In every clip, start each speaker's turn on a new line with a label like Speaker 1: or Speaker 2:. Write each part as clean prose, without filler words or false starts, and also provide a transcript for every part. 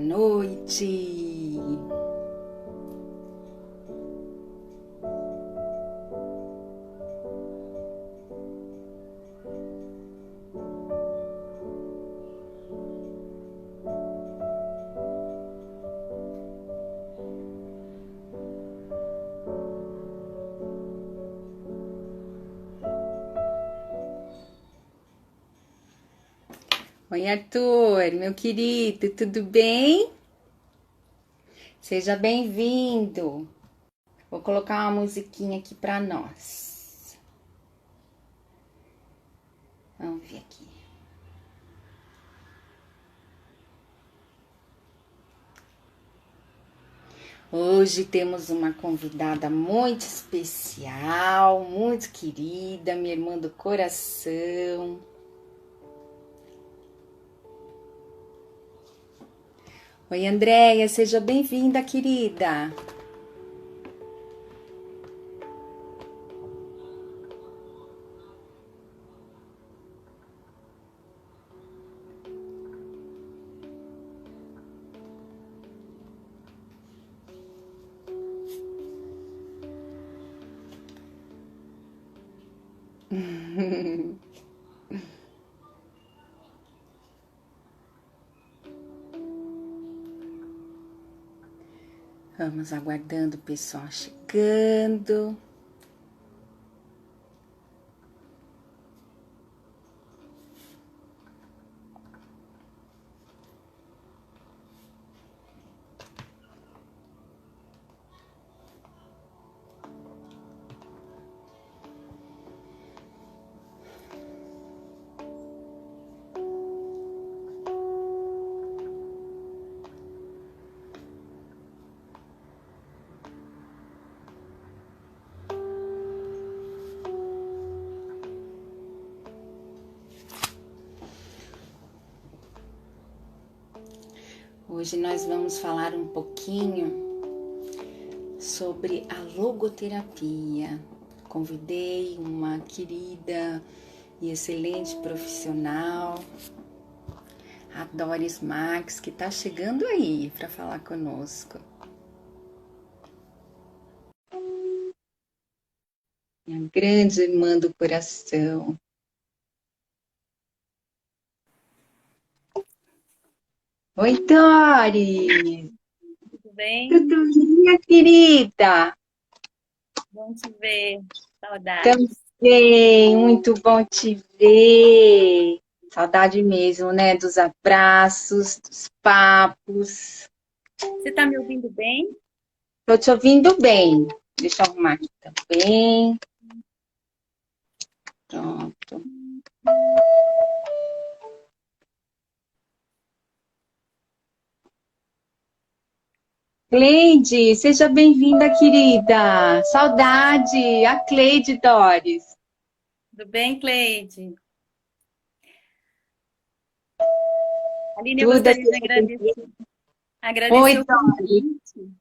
Speaker 1: noite. Oi, Arthur, meu querido, tudo bem? Seja bem-vindo. Vou colocar uma musiquinha aqui para nós. Vamos ver aqui. Hoje temos uma convidada muito especial, muito querida, minha irmã do coração. Oi, Andréia, seja bem-vinda, querida. Vamos aguardando o pessoal chegando. Hoje nós vamos falar um pouquinho sobre a logoterapia. Convidei uma querida e excelente profissional, a Doris Max, que está chegando aí para falar conosco. Minha grande irmã do coração. Oi, Doris!
Speaker 2: Tudo bem?
Speaker 1: Tudo bem, minha querida?
Speaker 2: Bom te ver. Saudades.
Speaker 1: Também, muito bom te ver. Saudade mesmo, né? Dos abraços, dos papos.
Speaker 2: Você tá me ouvindo bem?
Speaker 1: Tô te ouvindo bem. Deixa eu arrumar aqui também. Pronto. Cleide, seja bem-vinda, querida. Saudade. A Cleide Doris.
Speaker 2: Tudo bem, Cleide? Aline, eu
Speaker 1: Tudo
Speaker 2: gostaria de
Speaker 1: assim.
Speaker 2: agradecer
Speaker 1: Oi,
Speaker 2: o
Speaker 1: Doris.
Speaker 2: convite.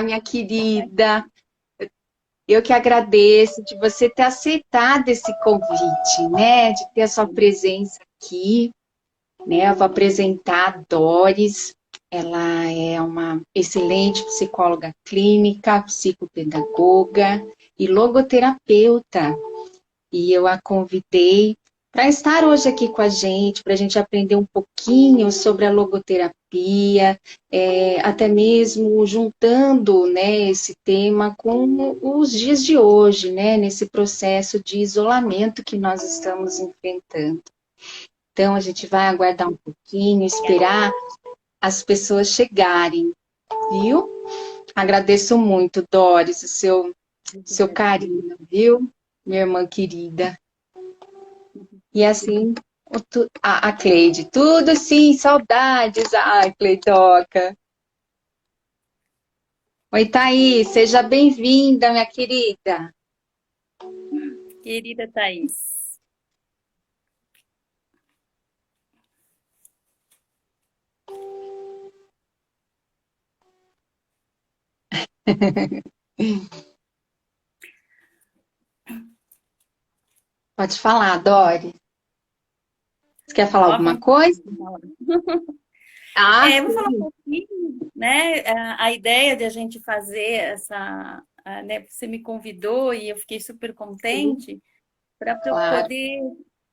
Speaker 1: Minha querida. Eu que agradeço de você ter aceitado esse convite, né? De ter a sua presença aqui, né? Eu vou apresentar a Doris. Ela é uma excelente psicóloga clínica, psicopedagoga e logoterapeuta. E eu a convidei para estar hoje aqui com a gente, para a gente aprender um pouquinho sobre a logoterapia, até mesmo juntando, né, esse tema com os dias de hoje, né, nesse processo de isolamento que nós estamos enfrentando. Então, a gente vai aguardar um pouquinho, esperar as pessoas chegarem, viu? Agradeço muito, Doris, o seu carinho, viu? Minha irmã querida. E assim, a Cleide, tudo sim, saudades. Ai, Cleidoca. Oi, Thaís, seja bem-vinda, minha querida.
Speaker 2: Querida Thaís.
Speaker 1: Pode falar, Dori. Você quer falar
Speaker 2: Ó,
Speaker 1: alguma coisa?
Speaker 2: vamos falar.
Speaker 1: Ah,
Speaker 2: Vou falar um
Speaker 1: sim.
Speaker 2: pouquinho, né? A ideia de a gente fazer né? Você me convidou e eu fiquei super
Speaker 1: Sim,
Speaker 2: contente para eu
Speaker 1: claro.
Speaker 2: poder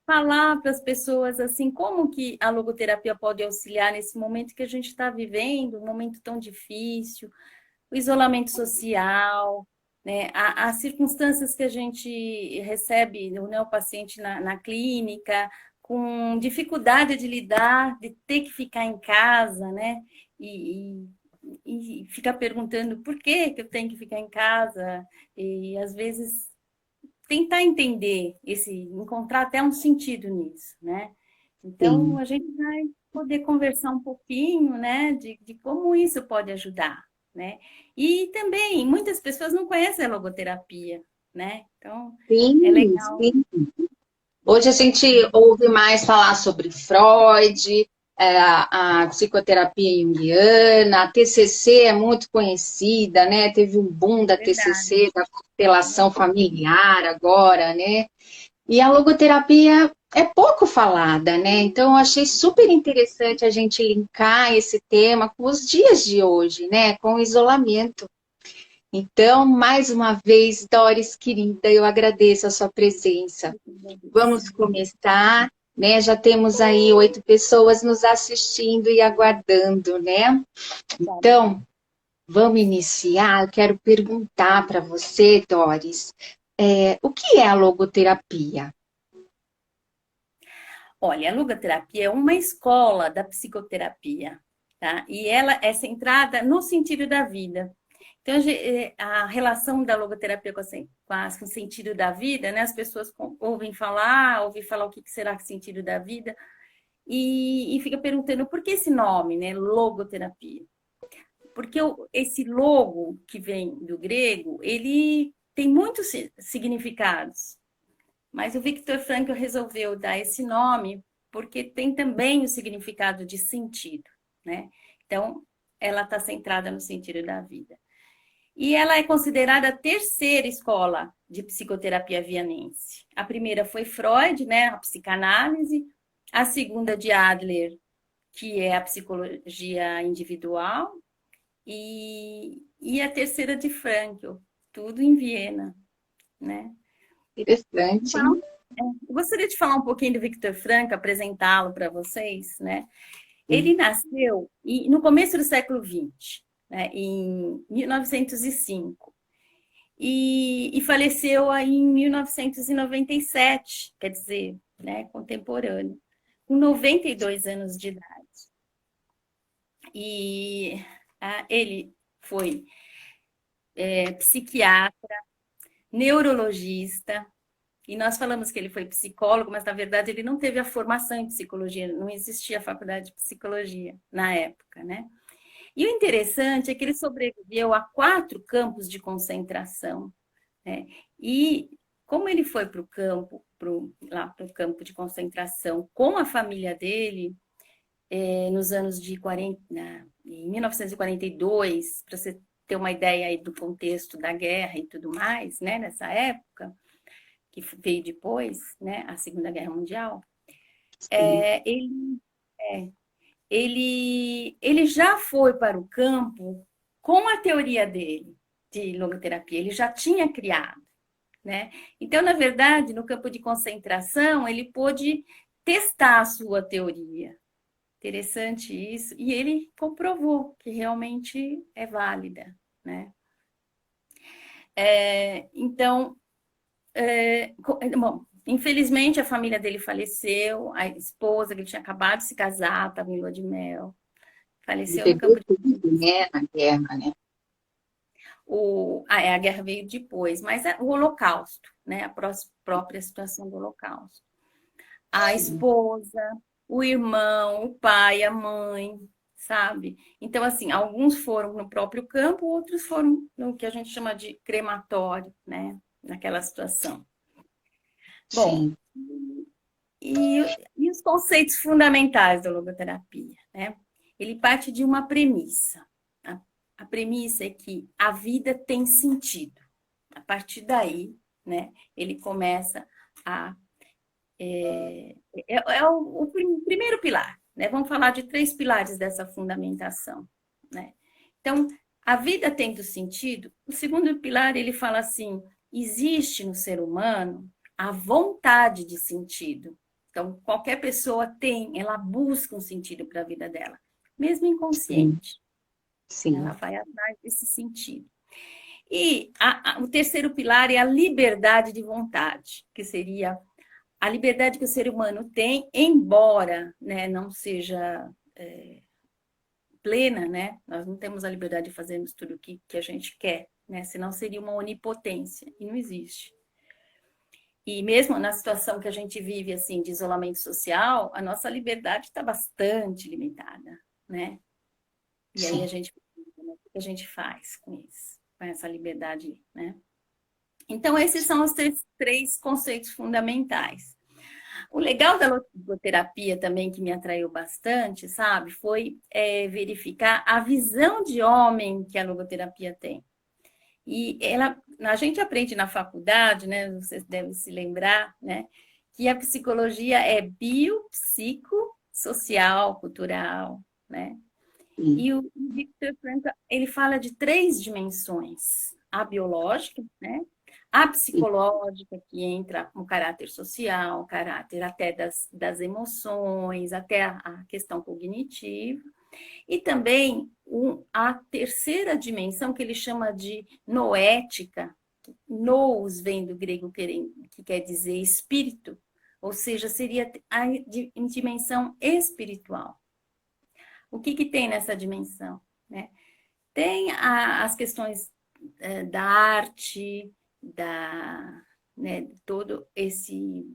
Speaker 2: falar para as pessoas assim como que a logoterapia pode auxiliar nesse momento que a gente está vivendo, um momento tão difícil, o isolamento social, né? As circunstâncias que a gente recebe, né, o paciente na clínica, com dificuldade de lidar, de ter que ficar em casa, né? E ficar perguntando por que eu tenho que ficar em casa, e às vezes tentar entender encontrar até um sentido nisso, né? Então,
Speaker 1: Sim.
Speaker 2: a gente vai poder conversar um pouquinho, né, de como isso pode ajudar, né? E também, muitas pessoas não conhecem a logoterapia, né? Então, é
Speaker 1: Sim,
Speaker 2: legal.
Speaker 1: sim. Hoje a gente ouve mais falar sobre Freud, a psicoterapia junguiana, a TCC é muito conhecida, né? Teve um boom da
Speaker 2: Verdade.
Speaker 1: TCC, da constelação familiar agora, né? E a logoterapia é pouco falada, né? Então eu achei super interessante a gente linkar esse tema com os dias de hoje, né? Com o isolamento. Então, mais uma vez, Doris, querida, eu agradeço a sua presença. Vamos começar, né? Já temos aí 8 pessoas nos assistindo e aguardando, né?
Speaker 2: Tá bom.
Speaker 1: Então, vamos iniciar. Eu quero perguntar para você, Doris, o que é a logoterapia?
Speaker 2: Olha, a logoterapia é uma escola da psicoterapia, tá? E ela é centrada no sentido da vida. Então, a relação da logoterapia com o sentido da vida, né? As pessoas ouvem falar o que será o sentido da vida, e fica perguntando por que esse nome, né? Logoterapia. Porque esse logo, que vem do grego, ele tem muitos significados. Mas o Viktor Frankl resolveu dar esse nome porque tem também o significado de sentido, né? Então, ela está centrada no sentido da vida. E ela é considerada a terceira escola de psicoterapia vianense. A primeira foi Freud, né, a psicanálise. A segunda de Adler, que é a psicologia individual. E a terceira de Frankl, tudo em Viena, né?
Speaker 1: Interessante,
Speaker 2: Falar
Speaker 1: hein?
Speaker 2: Eu gostaria de falar um pouquinho do Viktor Frankl, apresentá-lo para vocês, né? Ele nasceu no começo do século XX, né, em 1905, e faleceu aí em 1997, quer dizer, né, contemporâneo, com 92 anos de idade. E ele foi psiquiatra, neurologista. E nós falamos que ele foi psicólogo, mas na verdade ele não teve a formação em psicologia, não existia a faculdade de psicologia na época, né? E o interessante é que ele sobreviveu a 4 campos de concentração, né? E como ele foi para o campo, lá para o campo de concentração com a família dele, nos anos de 40, em 1942, para você ter uma ideia aí do contexto da guerra e tudo mais, né? Nessa época, que veio depois, né, a Segunda Guerra Mundial,
Speaker 1: Sim,
Speaker 2: ele, é, ele já foi para o campo com a teoria dele de logoterapia, ele já tinha criado, né? Então, na verdade, no campo de concentração, ele pôde testar a sua teoria. Interessante isso, e ele comprovou que realmente é válida, né? Então, bom, infelizmente a família dele faleceu, a esposa que ele tinha acabado de se casar, estava em lua de mel,
Speaker 1: ele
Speaker 2: faleceu no
Speaker 1: perdeu
Speaker 2: campo de
Speaker 1: tudo, né, na guerra, né?
Speaker 2: a guerra veio depois, mas o Holocausto, né? A própria situação do Holocausto. A
Speaker 1: Sim,
Speaker 2: esposa, o irmão, o pai, a mãe, sabe? Então, assim, alguns foram no próprio campo, outros foram no que a gente chama de crematório, né? Naquela situação. Bom,
Speaker 1: sim.
Speaker 2: E, e os conceitos fundamentais da logoterapia, né? Ele parte de uma premissa. A premissa é que a vida tem sentido. A partir daí, né, ele começa a. É o primeiro pilar, né? Vamos falar de 3 pilares dessa fundamentação, né? Então, a vida tendo sentido, o segundo pilar, ele fala assim, existe no ser humano a vontade de sentido. Então, qualquer pessoa tem, ela busca um sentido para a vida dela, mesmo inconsciente.
Speaker 1: Sim.
Speaker 2: Ela vai atrás desse sentido. E o terceiro pilar é a liberdade de vontade, que seria a liberdade que o ser humano tem, embora, né, não seja plena, né? Nós não temos a liberdade de fazermos tudo o que a gente quer, né? Senão seria uma onipotência, e não existe. E mesmo na situação que a gente vive, assim, de isolamento social, a nossa liberdade está bastante limitada, né? E aí a gente, o que a gente faz com isso, com essa liberdade, né? Então, esses são os 3 conceitos fundamentais. O legal da logoterapia também, que me atraiu bastante, sabe, foi verificar a visão de homem que a logoterapia tem. E a gente aprende na faculdade, né, vocês devem se lembrar, né, que a psicologia é biopsicossocial, cultural, né? E o Viktor Frankl, ele fala de 3 dimensões. A biológica, né? A psicológica, que entra no caráter social, caráter até das emoções, até a questão cognitiva. E também a terceira dimensão, que ele chama de noética. Nous vem do grego que quer dizer espírito, ou seja, seria a dimensão espiritual. O que tem nessa dimensão, né? Tem as questões da arte, né, todo esse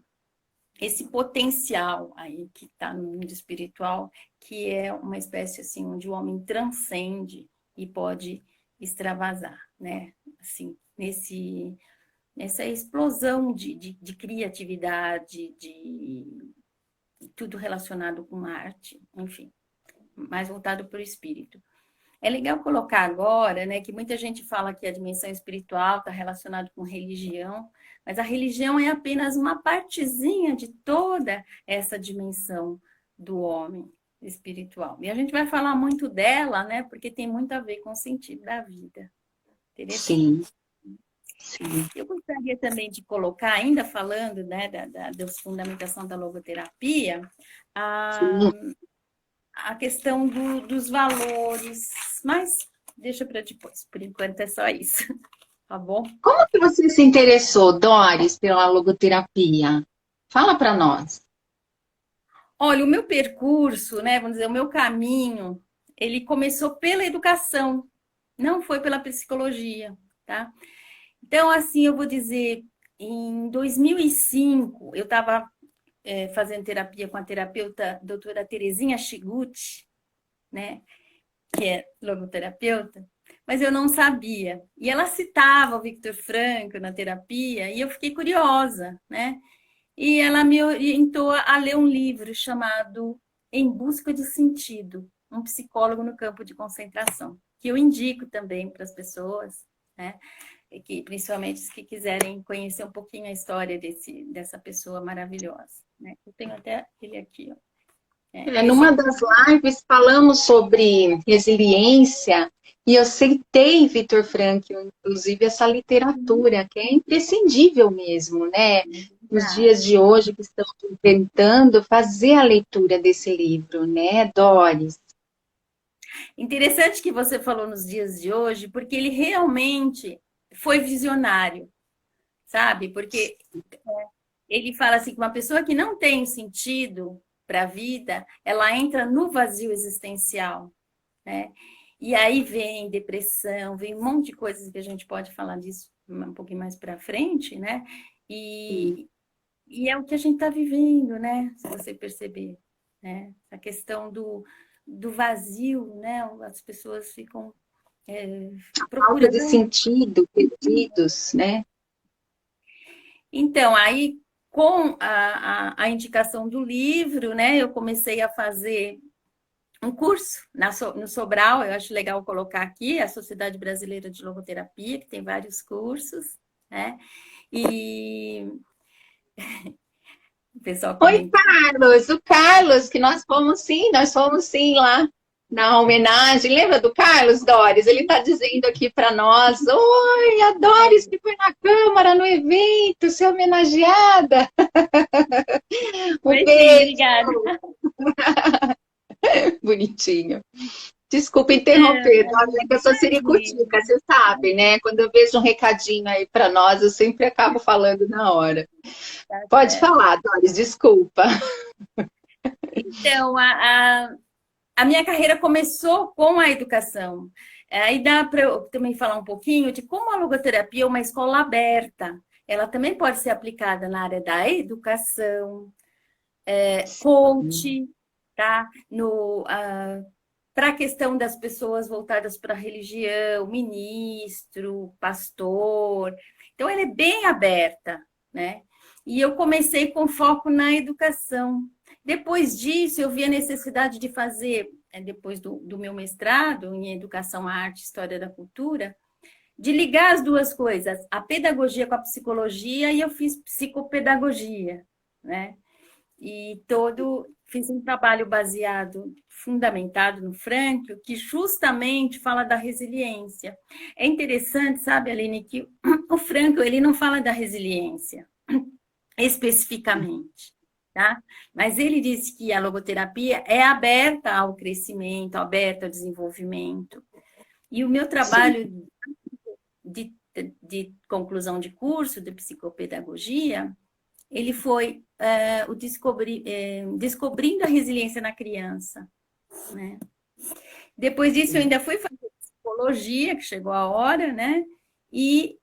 Speaker 2: potencial aí que está no mundo espiritual, que é uma espécie assim onde o homem transcende e pode extravasar, né? Assim, nessa explosão de criatividade, de tudo relacionado com arte, enfim, mais voltado para o espírito. É legal colocar agora, né, que muita gente fala que a dimensão espiritual está relacionada com religião, mas a religião é apenas uma partezinha de toda essa dimensão do homem espiritual. E a gente vai falar muito dela, né, porque tem muito a ver com o sentido da vida. Interessante. Sim. Eu gostaria também de colocar, ainda falando, né, da fundamentação da logoterapia, a questão dos valores, mas deixa para depois, por enquanto é só isso, tá bom?
Speaker 1: Como que você se interessou, Doris, pela logoterapia? Fala para nós.
Speaker 2: Olha, o meu percurso, né, vamos dizer, o meu caminho, ele começou pela educação, não foi pela psicologia, tá? Então, assim, eu vou dizer, em 2005, eu estava fazendo terapia com a terapeuta doutora Terezinha Chiguchi, né, que é logoterapeuta, mas eu não sabia. E ela citava o Viktor Frankl na terapia, e eu fiquei curiosa, né? E ela me orientou a ler um livro chamado Em Busca de Sentido, um psicólogo no campo de concentração, que eu indico também para as pessoas, né? Que, principalmente os que quiserem conhecer um pouquinho a história dessa pessoa maravilhosa, né? Eu tenho até ele aqui, ó.
Speaker 1: Numa das lives falamos sobre resiliência e eu citei Viktor Frankl, inclusive essa literatura que é imprescindível mesmo, né? Nos dias de hoje que estamos tentando fazer a leitura desse livro, né, Doris?
Speaker 2: Interessante que você falou nos dias de hoje, porque ele realmente foi visionário, sabe? Porque ele fala assim que uma pessoa que não tem sentido para a vida, ela entra no vazio existencial, né? E aí vem depressão, vem um monte de coisas que a gente pode falar disso um pouquinho mais para frente, né? E é o que a gente está vivendo, né? Se você perceber, né? A questão do vazio, né? As pessoas ficam procurando
Speaker 1: Falta de sentido, perdidos, né?
Speaker 2: Então, aí com a indicação do livro, né, eu comecei a fazer um curso no Sobral, eu acho legal colocar aqui, a Sociedade Brasileira de Logoterapia, que tem vários cursos, né, e pessoal
Speaker 1: Oi,
Speaker 2: comenta.
Speaker 1: Carlos, o Carlos, que nós fomos sim lá na homenagem. Lembra do Carlos, Doris? Ele está dizendo aqui para nós: Oi, a Doris que foi na Câmara, no evento, ser homenageada. Um
Speaker 2: Foi sim,
Speaker 1: beijo,
Speaker 2: obrigada.
Speaker 1: bonitinho. Desculpa
Speaker 2: Não,
Speaker 1: interromper, Doris, é que eu sou
Speaker 2: imagina.
Speaker 1: siricutica, você sabe, né? Quando eu vejo um recadinho aí para nós, eu sempre acabo falando na hora.
Speaker 2: Tá
Speaker 1: Pode
Speaker 2: certo.
Speaker 1: falar, Doris, desculpa.
Speaker 2: Então, a minha carreira começou com a educação. Aí dá para eu também falar um pouquinho de como a logoterapia é uma escola aberta. Ela também pode ser aplicada na área da educação, coach, tá? No, para a questão das pessoas voltadas para a religião, ministro, pastor. Então, ela é bem aberta, né? E eu comecei com foco na educação. Depois disso, eu vi a necessidade de fazer, depois do meu mestrado em Educação, Arte e História da Cultura, de ligar as duas coisas, a pedagogia com a psicologia, e eu fiz psicopedagogia, né? E fiz um trabalho baseado, fundamentado no Frankl, que justamente fala da resiliência. É interessante, sabe, Aline, que o Frankl, ele não fala da resiliência especificamente, tá? Mas ele disse que a logoterapia é aberta ao crescimento, aberta ao desenvolvimento. E o meu
Speaker 1: Sim.
Speaker 2: trabalho de, de conclusão de curso de psicopedagogia, ele foi descobrindo a resiliência na criança, né? Depois disso, eu ainda fui fazer psicologia, que chegou a hora, né? E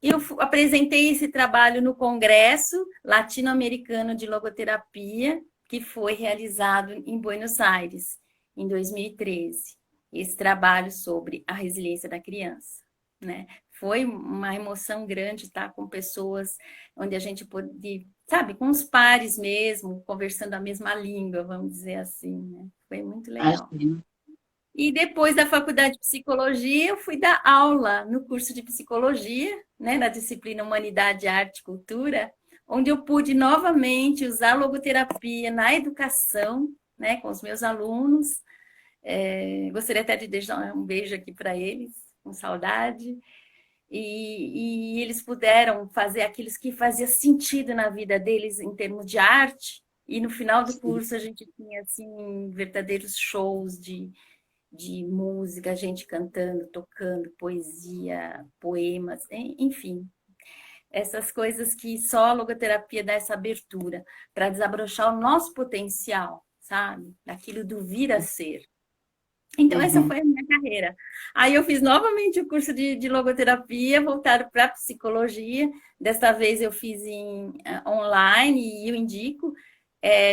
Speaker 2: eu apresentei esse trabalho no Congresso Latino-Americano de Logoterapia, que foi realizado em Buenos Aires, em 2013. Esse trabalho sobre a resiliência da criança, né? Foi uma emoção grande estar com pessoas onde a gente pôde, sabe, com os pares mesmo, conversando a mesma língua, vamos dizer assim, né? Foi muito legal.
Speaker 1: Imagino.
Speaker 2: E depois da faculdade de psicologia, eu fui dar aula no curso de psicologia, né, na disciplina Humanidade, Arte e Cultura, onde eu pude novamente usar logoterapia na educação, né, com os meus alunos. Gostaria até de deixar um beijo aqui para eles, com saudade. E eles puderam fazer aquilo que fazia sentido na vida deles em termos de arte. E no final do curso a gente tinha assim verdadeiros shows de música, gente cantando, tocando, poesia, poemas, enfim. Essas coisas que só a logoterapia dá essa abertura para desabrochar o nosso potencial, sabe? Daquilo do vir a ser. Então, essa
Speaker 1: Uhum.
Speaker 2: foi a minha carreira. Aí eu fiz novamente o curso de logoterapia, voltado para psicologia. Desta vez eu fiz online e eu indico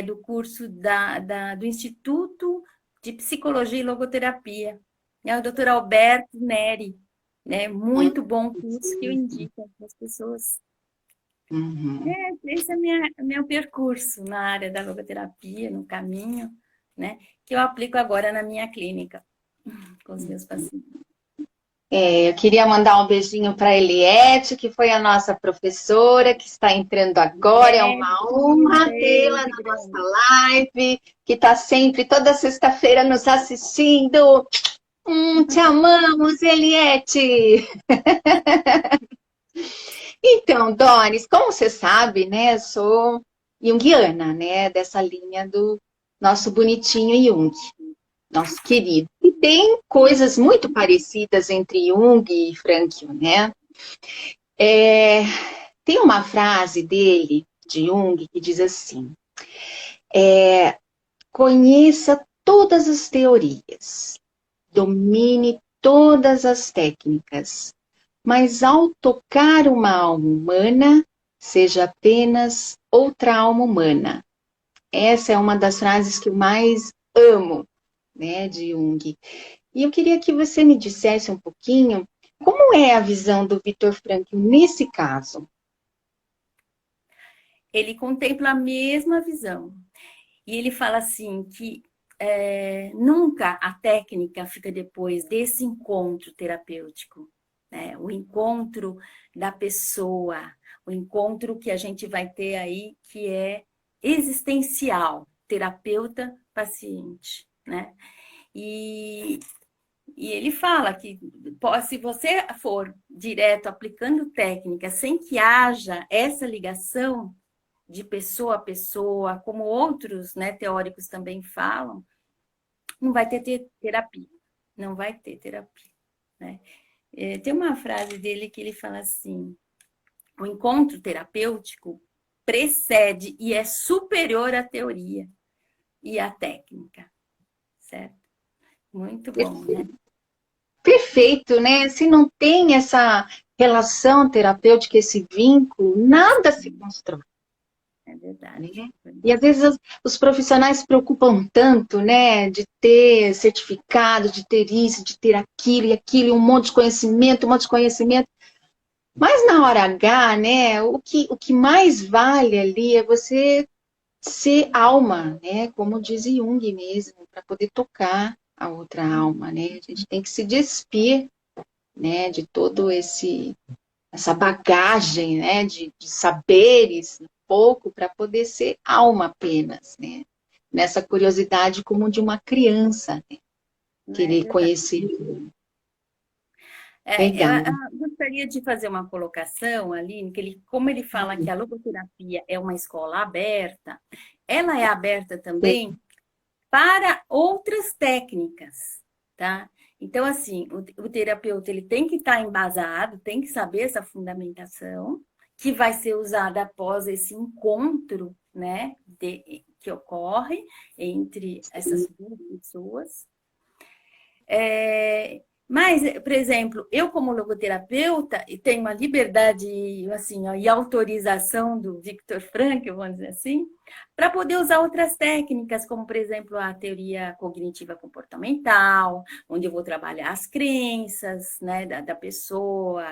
Speaker 2: do curso do Instituto de Psicologia e Logoterapia. É o Dr. Alberto Neri, né? Muito bom curso que eu indico para as pessoas.
Speaker 1: Uhum.
Speaker 2: Esse é meu percurso na área da logoterapia, no caminho, né? Que eu aplico agora na minha clínica com os meus pacientes.
Speaker 1: Eu queria mandar um beijinho para a Eliette, que foi a nossa professora, que está entrando agora. É uma
Speaker 2: Um
Speaker 1: honra tê-la
Speaker 2: beijo
Speaker 1: na
Speaker 2: grande.
Speaker 1: nossa live, que está sempre, toda sexta-feira, nos assistindo. Te amamos, Eliette! Então, Doris, como você sabe, né, eu sou junguiana, né, dessa linha do nosso bonitinho Jung, nosso querido. E tem coisas muito parecidas entre Jung e Frankl, né? É, tem uma frase dele, de Jung, que diz assim: conheça todas as teorias, domine todas as técnicas, mas ao tocar uma alma humana, seja apenas outra alma humana. Essa é uma das frases que eu mais amo, né, de Jung. E eu queria que você me dissesse um pouquinho como é a visão do Viktor Frankl nesse caso.
Speaker 2: Ele contempla a mesma visão. E ele fala assim que nunca a técnica fica depois desse encontro terapêutico, né? O encontro da pessoa, o encontro que a gente vai ter aí, que é existencial, terapeuta-paciente, né? E ele fala que se você for direto aplicando técnica sem que haja essa ligação de pessoa a pessoa, como outros, né, teóricos também falam, não vai ter terapia. Não vai ter terapia, né? Tem uma frase dele que ele fala assim: o encontro terapêutico precede e é superior à teoria e à técnica, certo? Muito bom, né?
Speaker 1: Perfeito, né? Se não tem essa relação terapêutica, esse vínculo, nada se constrói.
Speaker 2: É verdade.
Speaker 1: Né? E às vezes os profissionais se preocupam tanto, né, de ter certificado, de ter isso, de ter aquilo e aquilo, um monte de conhecimento, um monte de conhecimento. Mas na hora H, né, o que mais vale ali é você ser alma, né, como diz Jung mesmo, para poder tocar a outra alma, né? A gente tem que se despir, né, de todo essa bagagem, né, de saberes pouco para poder ser alma apenas, né? Nessa curiosidade como de uma criança, né? Querer conhecer. Legal.
Speaker 2: Eu gostaria de fazer uma colocação, Aline, que como ele fala que a logoterapia é uma escola aberta, ela é aberta também para outras técnicas, tá? Então, assim, o terapeuta ele tem que estar embasado, tem que saber essa fundamentação, que vai ser usada após esse encontro, né, que ocorre entre essas duas pessoas. Mas, por exemplo, eu como logoterapeuta tenho uma liberdade assim, ó, e autorização do Viktor Frankl, vamos dizer assim, para poder usar outras técnicas, como, por exemplo, a teoria cognitiva comportamental, onde eu vou trabalhar as crenças, né, da pessoa,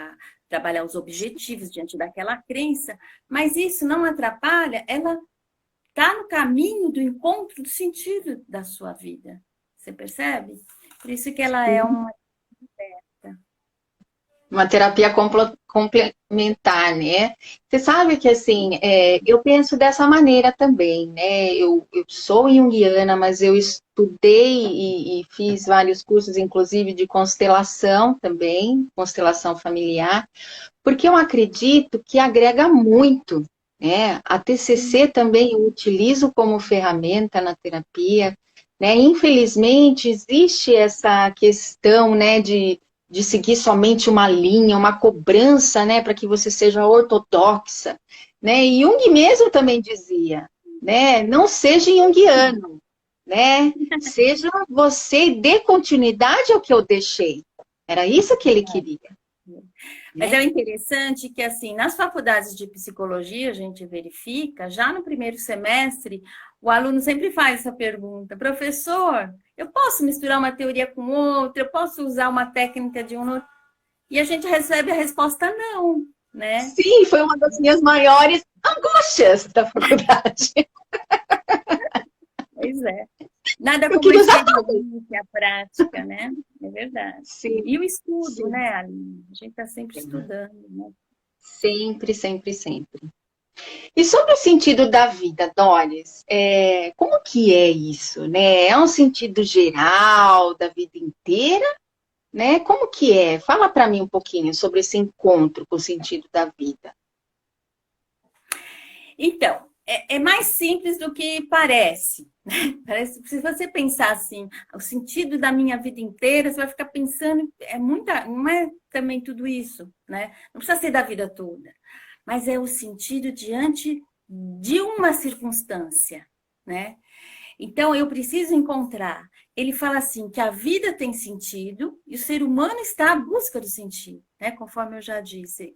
Speaker 2: trabalhar os objetivos diante daquela crença, mas isso não atrapalha, ela está no caminho do encontro do sentido da sua vida. Você percebe? Por isso que ela é
Speaker 1: uma terapia complementar, né? Você sabe que, assim, eu penso dessa maneira também, né? Eu sou junguiana, mas eu estudei e fiz vários cursos, inclusive de constelação também, constelação familiar, porque eu acredito que agrega muito, né? A TCC também eu utilizo como ferramenta na terapia, né? Infelizmente, existe essa questão, né, de seguir somente uma linha, uma cobrança, né, para que você seja ortodoxa, né? E Jung mesmo também dizia, né, não seja junguiano, né? Seja você e dê continuidade ao que eu deixei. Era isso que ele queria.
Speaker 2: Mas é interessante que, assim, nas faculdades de psicologia, a gente verifica, já no primeiro semestre, o aluno sempre faz essa pergunta: professor, eu posso misturar uma teoria com outra? Eu posso usar uma técnica de um outro? E a gente recebe a resposta não, né?
Speaker 1: Sim, foi uma das minhas maiores angústias da faculdade.
Speaker 2: Pois é. Nada como a experiência, a prática, né? É verdade.
Speaker 1: Sim,
Speaker 2: E o estudo,
Speaker 1: sim.
Speaker 2: né, Aline? A gente está sempre estudando, né?
Speaker 1: Sempre, sempre, sempre. E sobre o sentido da vida, Doris, como que é isso, né? É um sentido geral da vida inteira, né? Como que é? Fala para mim um pouquinho sobre esse encontro com o sentido da vida.
Speaker 2: Então, é mais simples do que parece. Parece, se você pensar assim, o sentido da minha vida inteira, você vai ficar pensando, não é também tudo isso, né? Não precisa ser da vida toda, mas é o sentido diante de uma circunstância, né? Então, eu preciso encontrar. Ele fala assim, que a vida tem sentido e o ser humano está à busca do sentido, né? Conforme eu já disse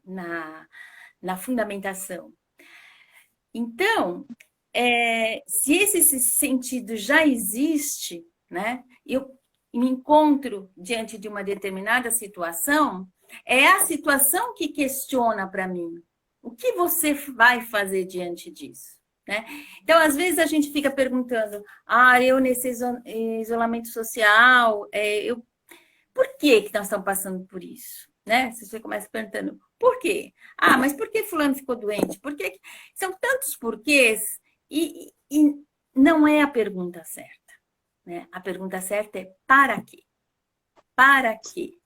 Speaker 2: na fundamentação. Então, se esse sentido já existe, né? Eu me encontro diante de uma determinada situação, é a situação que questiona para mim. O que você vai fazer diante disso? Né? Então, às vezes a gente fica perguntando, eu nesse isolamento social, por que nós estamos passando por isso? Né? Se você começa perguntando, Por quê? Ah, mas por que fulano ficou doente? Por que... São tantos porquês e não é a pergunta certa, né? A pergunta certa é para quê? Para quê?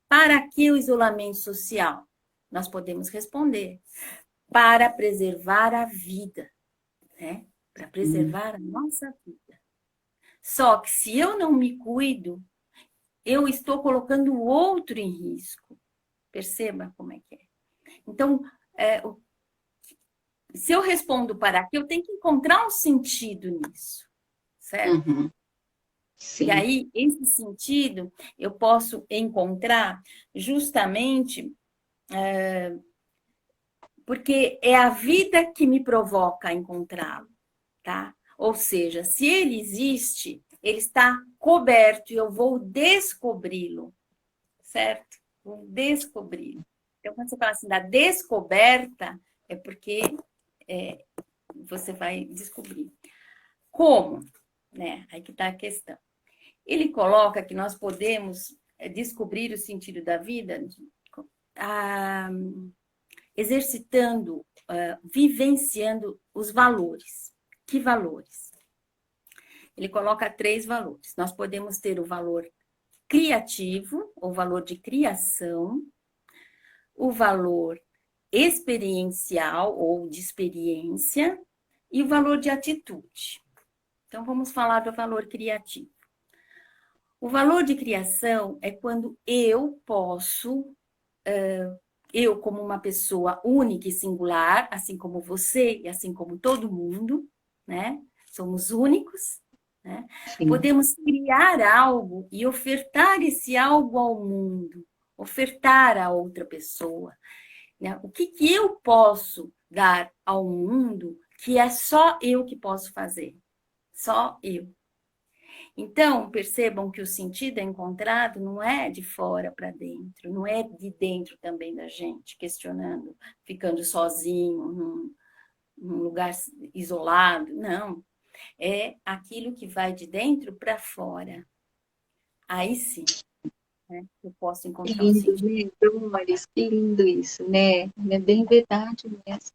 Speaker 2: Para que o isolamento social? Nós podemos responder para preservar a vida, né? Para preservar a nossa vida. Só que se eu não me cuido, eu estou colocando o outro em risco. Perceba como é que é. Então, se eu respondo para aqui, eu tenho que encontrar um sentido nisso, certo?
Speaker 1: Uhum. Sim.
Speaker 2: E aí, esse sentido, eu posso encontrar justamente porque é a vida que me provoca a encontrá-lo, tá? Ou seja, se ele existe, ele está coberto e eu vou descobri-lo, certo? Vou descobri-lo. Então, quando você fala assim da descoberta, é porque você vai descobrir. Como? Né? Aí que está a questão. Ele coloca que nós podemos descobrir o sentido da vida exercitando, vivenciando os valores. Que valores? Ele coloca 3 valores. Nós podemos ter o valor criativo, o valor de criação, o valor experiencial ou de experiência e o valor de atitude. Então, vamos falar do valor criativo. O valor de criação é quando eu posso, eu como uma pessoa única e singular, assim como você e assim como todo mundo, né? Somos únicos, né? Podemos criar algo e ofertar esse algo ao mundo, ofertar a outra pessoa. Né? O que eu posso dar ao mundo que é só eu que posso fazer? Só eu. Então, percebam que o sentido encontrado não é de fora para dentro, não é de dentro também da gente, questionando, ficando sozinho, num lugar isolado. Não. É aquilo que vai de dentro para fora. Aí sim, né, eu posso encontrar um sentido.
Speaker 1: Lindo, né, Damaris? Que lindo isso, né? É bem verdade mesmo.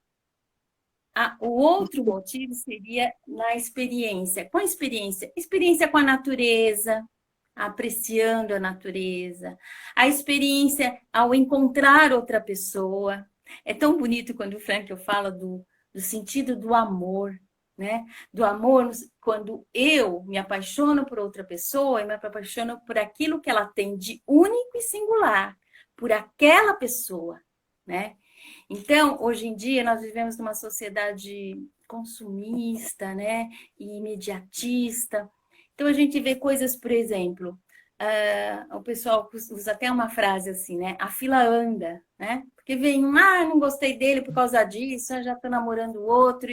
Speaker 2: O outro motivo seria na experiência. Com a experiência? Experiência com a natureza, apreciando a natureza. A experiência ao encontrar outra pessoa. É tão bonito quando o Frankl fala do sentido do amor, né? Do amor quando eu me apaixono por outra pessoa e me apaixono por aquilo que ela tem de único e singular, por aquela pessoa, né? Então, hoje em dia, nós vivemos numa sociedade consumista, né, e imediatista. Então, a gente vê coisas, por exemplo, o pessoal usa até uma frase assim, né, a fila anda, né, porque vem não gostei dele por causa disso, já estou namorando o outro,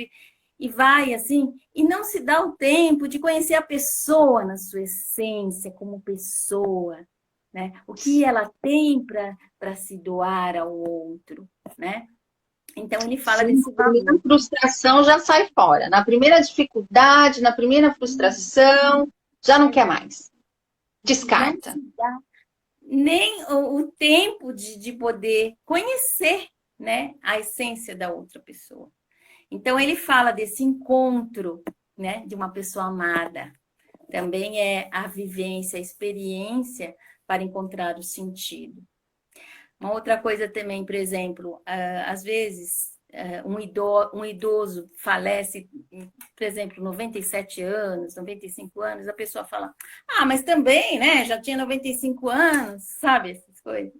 Speaker 2: e vai assim, e não se dá o tempo de conhecer a pessoa na sua essência, como pessoa, né, o que ela tem para se doar ao outro, né? Então, ele fala desse valor.
Speaker 1: Na frustração já sai fora. Na primeira dificuldade, na primeira frustração, já não quer mais. Descarta.
Speaker 2: Não se dá nem o tempo de poder conhecer, né, a essência da outra pessoa. Então, ele fala desse encontro, né, de uma pessoa amada. Também é a vivência, a experiência para encontrar o sentido. Uma outra coisa também, por exemplo, às vezes um idoso falece, por exemplo, 97 anos, 95 anos, a pessoa fala, mas também, né, já tinha 95 anos, sabe, essas coisas.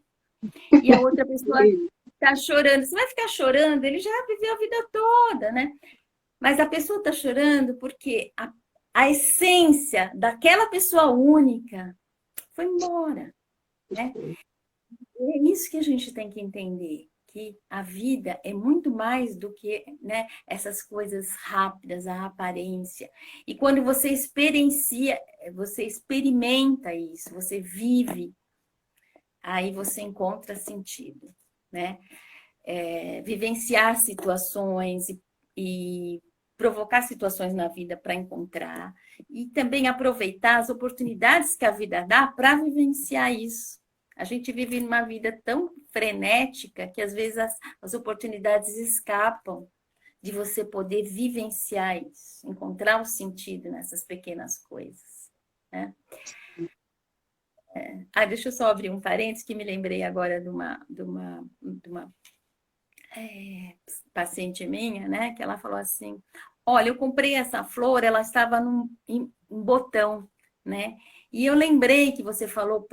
Speaker 2: E a outra pessoa está chorando. Você vai ficar chorando? Ele já viveu a vida toda, né? Mas a pessoa está chorando porque a essência daquela pessoa única foi embora, né? É isso que a gente tem que entender, que a vida é muito mais do que, né, essas coisas rápidas, a aparência. E quando você experimenta isso, você vive, aí você encontra sentido, né? Vivenciar situações e provocar situações na vida para encontrar e também aproveitar as oportunidades que a vida dá para vivenciar isso. A gente vive numa vida tão frenética que às vezes as oportunidades escapam de você poder vivenciar isso, encontrar o sentido nessas pequenas coisas, né? Deixa eu só abrir um parênteses que me lembrei agora de uma paciente minha, né? Que ela falou assim: olha, eu comprei essa flor, ela estava em um botão, né? E eu lembrei que você falou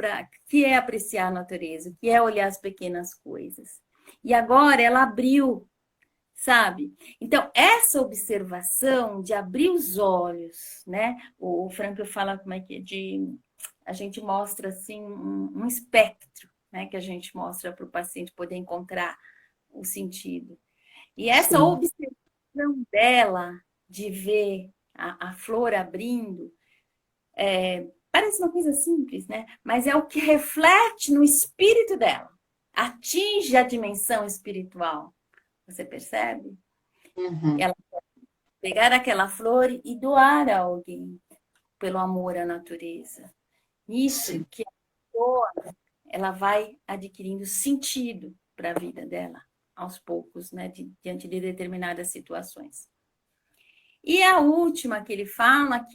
Speaker 2: que é apreciar a natureza, que é olhar as pequenas coisas. E agora ela abriu, sabe? Então, essa observação de abrir os olhos, né? O Frankl fala como é que a gente mostra assim um espectro, né? Que a gente mostra para o paciente poder encontrar o sentido. E essa
Speaker 1: Sim.
Speaker 2: observação dela de ver a flor abrindo, parece uma coisa simples, né? Mas é o que reflete no espírito dela. Atinge a dimensão espiritual. Você percebe?
Speaker 1: Uhum.
Speaker 2: Ela pegar aquela flor e doar a alguém pelo amor à natureza. Isso
Speaker 1: Sim.
Speaker 2: que a pessoa, ela vai adquirindo sentido para a vida dela, aos poucos, né? Diante de determinadas situações. E a última que ele fala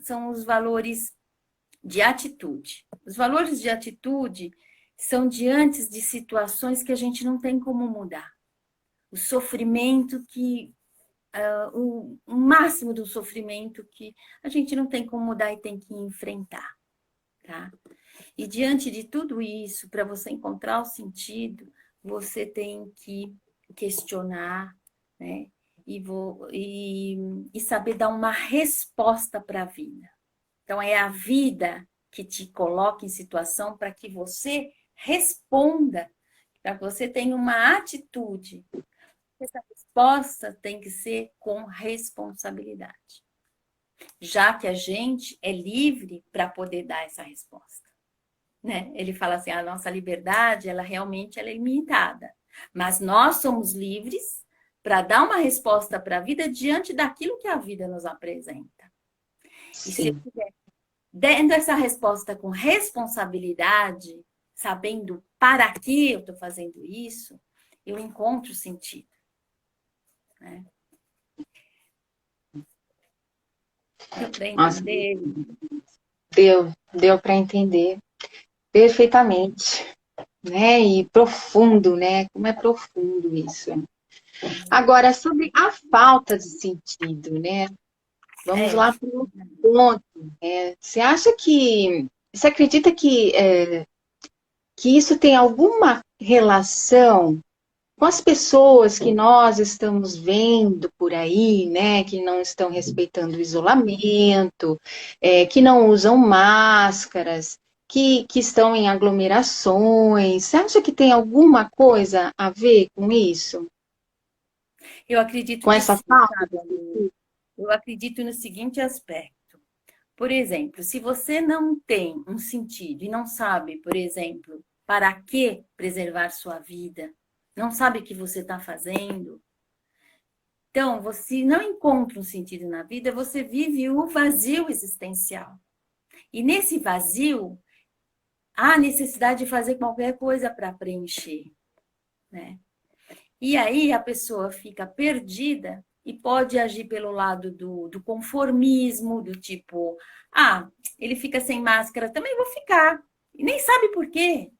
Speaker 2: são os valores de atitude. Os valores de atitude são diante de situações que a gente não tem como mudar. O sofrimento o máximo do sofrimento que a gente não tem como mudar e tem que enfrentar, tá? E diante de tudo isso, para você encontrar o sentido, você tem que questionar, né? E saber dar uma resposta para a vida. Então, é a vida que te coloca em situação para que você responda, para que você tenha uma atitude. Essa resposta tem que ser com responsabilidade, já que a gente é livre para poder dar essa resposta, né? Ele fala assim, a nossa liberdade, ela realmente é limitada, mas nós somos livres para dar uma resposta para a vida diante daquilo que a vida nos apresenta. E se eu
Speaker 1: Sim.
Speaker 2: estiver dando essa resposta com responsabilidade, sabendo para que eu estou fazendo isso, eu encontro sentido, né? Deu para
Speaker 1: Nossa,
Speaker 2: entender?
Speaker 1: deu para entender perfeitamente, né? E profundo, né? Como é profundo isso. Agora, sobre a falta de sentido, né? Vamos
Speaker 2: É,
Speaker 1: lá para o ponto. Você acha você acredita que isso tem alguma relação com as pessoas que nós estamos vendo por aí, né, que não estão respeitando o isolamento, que não usam máscaras, que estão em aglomerações? Você acha que tem alguma coisa a ver com isso?
Speaker 2: eu acredito
Speaker 1: Com
Speaker 2: que
Speaker 1: essa
Speaker 2: sim,
Speaker 1: falta?
Speaker 2: sabe, Aline? Eu acredito no seguinte aspecto. Por exemplo, se você não tem um sentido e não sabe, por exemplo, para que preservar sua vida, não sabe o que você está fazendo, então você não encontra um sentido na vida, você vive o vazio existencial. E nesse vazio, há necessidade de fazer qualquer coisa para preencher, né? E aí a pessoa fica perdida e pode agir pelo lado do conformismo, do tipo, ele fica sem máscara, também vou ficar. E nem sabe por quê,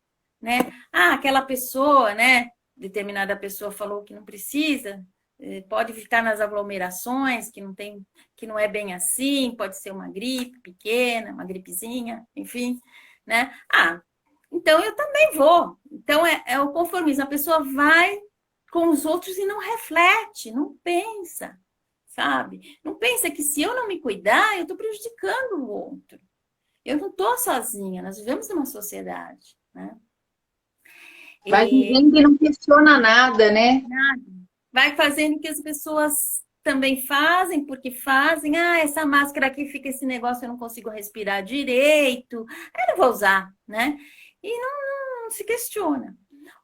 Speaker 2: né? Aquela pessoa, né? Determinada pessoa falou que não precisa, pode ficar nas aglomerações, que não é bem assim, pode ser uma gripe pequena, uma gripezinha, enfim, né? Então eu também vou. Então é o conformismo, a pessoa vai com os outros e não reflete, não pensa, sabe? Não pensa que se eu não me cuidar, eu estou prejudicando o outro. Eu não estou sozinha, nós vivemos numa sociedade, né?
Speaker 1: Vai
Speaker 2: E
Speaker 1: vivendo e não questiona nada, né?
Speaker 2: vai fazendo que as pessoas também fazem, porque fazem, essa máscara aqui fica esse negócio, eu não consigo respirar direito, eu não vou usar, né? E não se questiona.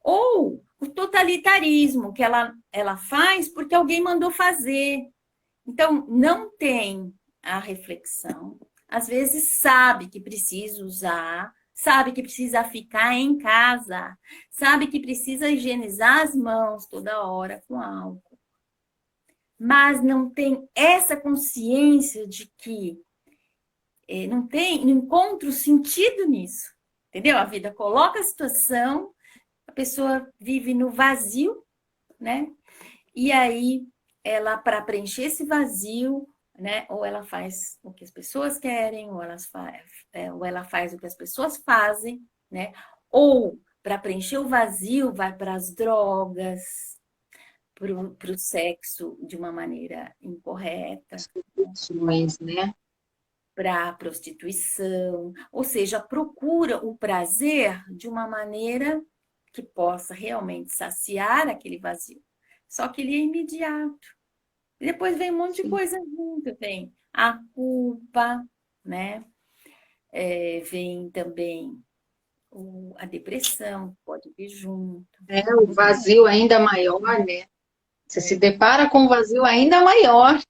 Speaker 2: Ou o totalitarismo que ela faz porque alguém mandou fazer. Então, não tem a reflexão. Às vezes sabe que precisa usar, sabe que precisa ficar em casa, sabe que precisa higienizar as mãos toda hora com álcool, mas não tem essa consciência de que não encontra o sentido nisso, entendeu? A vida coloca a situação, a pessoa vive no vazio, né? E aí, ela, para preencher esse vazio, né? Ou ela faz o que as pessoas querem, ou ela faz o que as pessoas fazem, né? Ou, para preencher o vazio, vai para as drogas, para o sexo de uma maneira incorreta,
Speaker 1: Situações, né?
Speaker 2: para a prostituição, ou seja, procura o prazer de uma maneira que possa realmente saciar aquele vazio. Só que ele é imediato. E depois vem um monte de
Speaker 1: Sim.
Speaker 2: coisa junto, vem a culpa, né? Vem também a depressão, pode vir junto.
Speaker 1: É, o vazio ainda maior, né? Você se depara com um vazio ainda maior.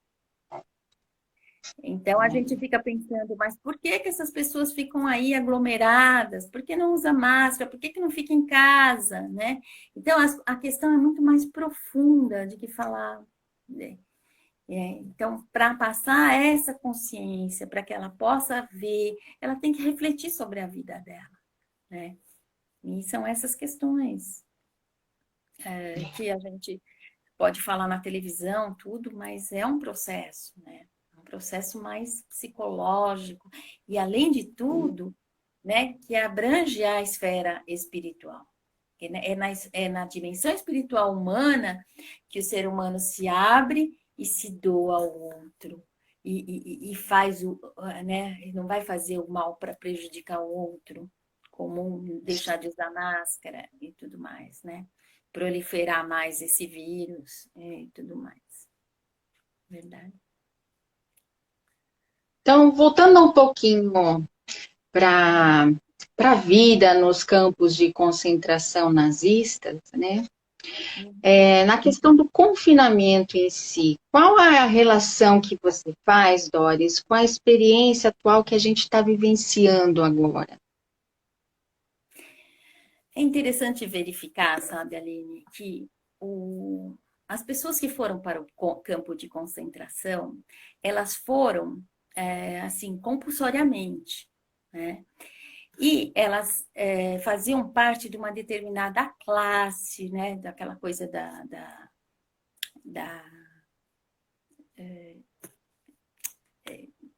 Speaker 2: Então a gente fica pensando, mas por que que essas pessoas ficam aí aglomeradas? Por que não usa máscara? Por que que não fica em casa, né? Então a questão é muito mais profunda de que falar, né? Então, para passar essa consciência, para que ela possa ver, ela tem que refletir sobre a vida dela, né? E são essas questões que a gente pode falar na televisão, tudo, mas é um processo, né? Um processo mais psicológico e, além de tudo, né, que abrange a esfera espiritual. É na dimensão espiritual humana que o ser humano se abre e se doa ao outro. E faz o, né? Não vai fazer o mal para prejudicar o outro, como deixar de usar máscara e tudo mais, né? Proliferar mais esse vírus e tudo mais. Verdade.
Speaker 1: Então, voltando um pouquinho para a vida nos campos de concentração nazistas, né? Na questão do confinamento em si, qual é a relação que você faz, Doris, com a experiência atual que a gente está vivenciando agora?
Speaker 2: É interessante verificar, sabe, Aline, que as pessoas que foram para o campo de concentração, elas foram, assim, compulsoriamente, né? E elas faziam parte de uma determinada classe, né? Daquela coisa da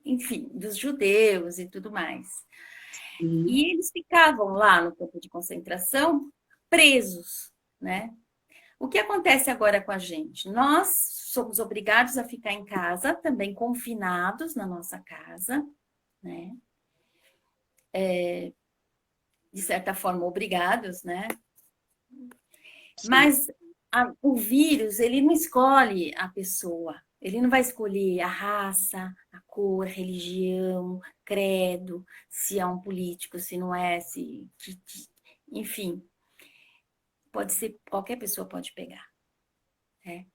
Speaker 2: enfim, dos judeus e tudo mais. E eles ficavam lá no campo de concentração presos, né? O que acontece agora com a gente? Nós somos obrigados a ficar em casa, também confinados na nossa casa, né? De certa forma, obrigados, né? Mas o vírus, ele não escolhe a pessoa, ele não vai escolher a raça, a cor, a religião, credo, se é um político, se não é, enfim, pode ser, qualquer pessoa pode pegar, né?